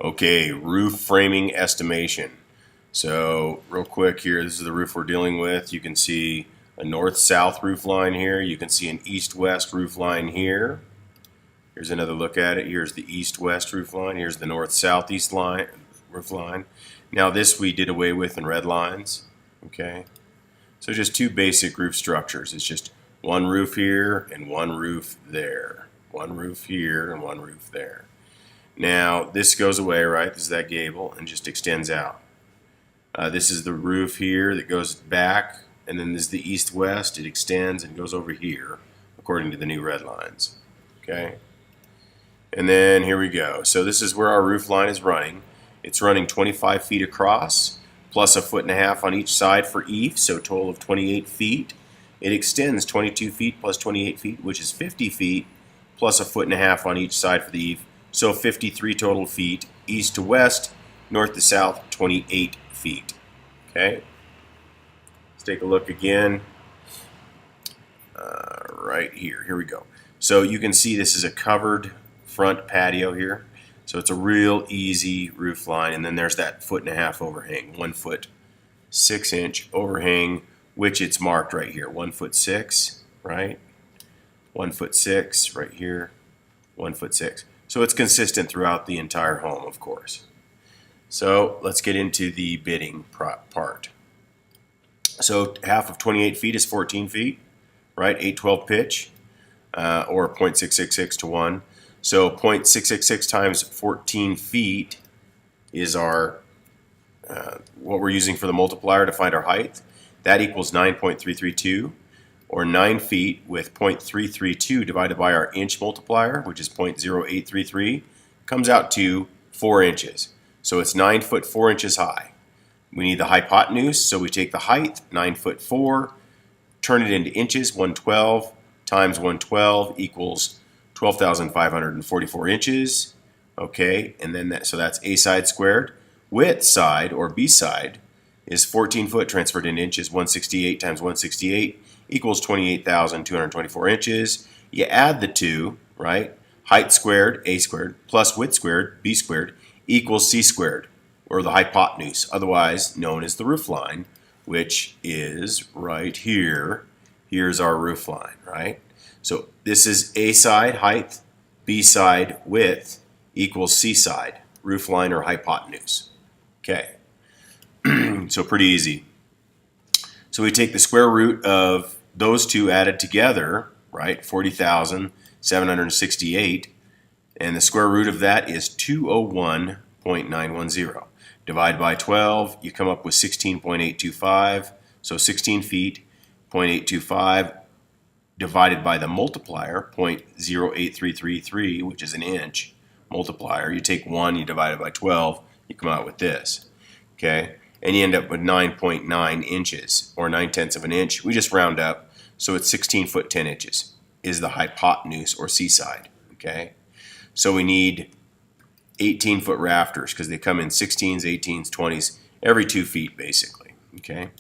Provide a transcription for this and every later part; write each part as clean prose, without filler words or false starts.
Okay, roof framing estimation. So real quick here, this is the roof we're dealing with. You can see a north-south roof line here. You can see an east-west roof line here. Here's another look at it. Here's the east-west roof line. Here's the north-southeast line roof line. Now this we did away with in red lines. Okay, so just two basic roof structures. It's just one roof here and one roof there. One roof here and one roof there. Now this goes away, right? This is that gable and just extends out. This is the roof here that goes back, and then this is the east-west. It extends and goes over here according to the new red lines. Okay, and then here we go. So this is where our roof line is running. It's running 25 feet across plus a foot and a half on each side for eave, so a total of 28 feet. It extends 22 feet plus 28 feet, which is 50 feet, plus a foot and a half on each side for the eave, so 53 total feet, east to west, north to south, 28 feet. Okay, let's take a look again. Right here, here we go. So you can see this is a covered front patio here. So it's a real easy roof line, and then there's that foot and a half overhang, 1 foot 6 inch overhang, which it's marked right here, 1 foot 6, right? 1 foot 6 right here, 1 foot 6. So it's consistent throughout the entire home, of course. So let's get into the bidding part. So half of 28 feet is 14 feet, right? 812 pitch, or 0.666 to 1. So 0.666 times 14 feet is our what we're using for the multiplier to find our height. That equals 9.332, or 9 feet with 0.332 divided by our inch multiplier, which is 0.0833, comes out to 4 inches. So it's 9 foot 4 inches high. We need the hypotenuse, so we take the height, 9 foot 4, turn it into inches, 112 times 112 equals 12,544 inches. Okay, and then so that's A side squared. Width side, or B side, is 14 foot transferred into inches. 168 times 168 equals 28,224 inches. You add the two, right? Height squared, A squared, plus width squared, B squared, equals C squared, or the hypotenuse, otherwise known as the roof line, which is right here. Here's our roof line, right? So this is A side height, B side width equals C side, roof line or hypotenuse. Okay, so pretty easy. So we take the square root of those two added together, right? 40,768, and the square root of that is 201.910. Divide by 12, you come up with 16.825, so 16 feet, 0.825, divided by the multiplier, 0.08333, which is an inch multiplier. You take 1, you divide it by 12, you come out with this, okay? And you end up with 9.9 inches, or 9/10 of an inch. We just round up, so it's 16 foot 10 inches is the hypotenuse, or C side, okay? So we need 18 foot rafters, because they come in 16s, 18s, 20s, every 2 feet basically, okay?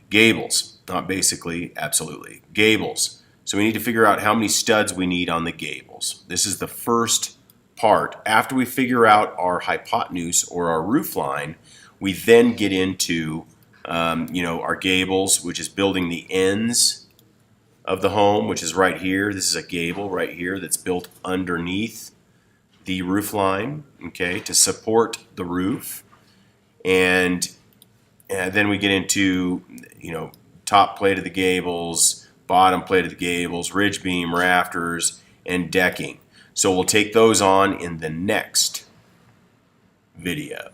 Gables, not basically, absolutely. Gables. So we need to figure out how many studs we need on the gables. This is the first part. After we figure out our hypotenuse, or our roof line, we then get into our gables, which is building the ends of the home, which is right here. This is a gable right here that's built underneath the roof line, okay, to support the roof. And then we get into, top plate of the gables, bottom plate of the gables, ridge beam, rafters, and decking. So we'll take those on in the next video.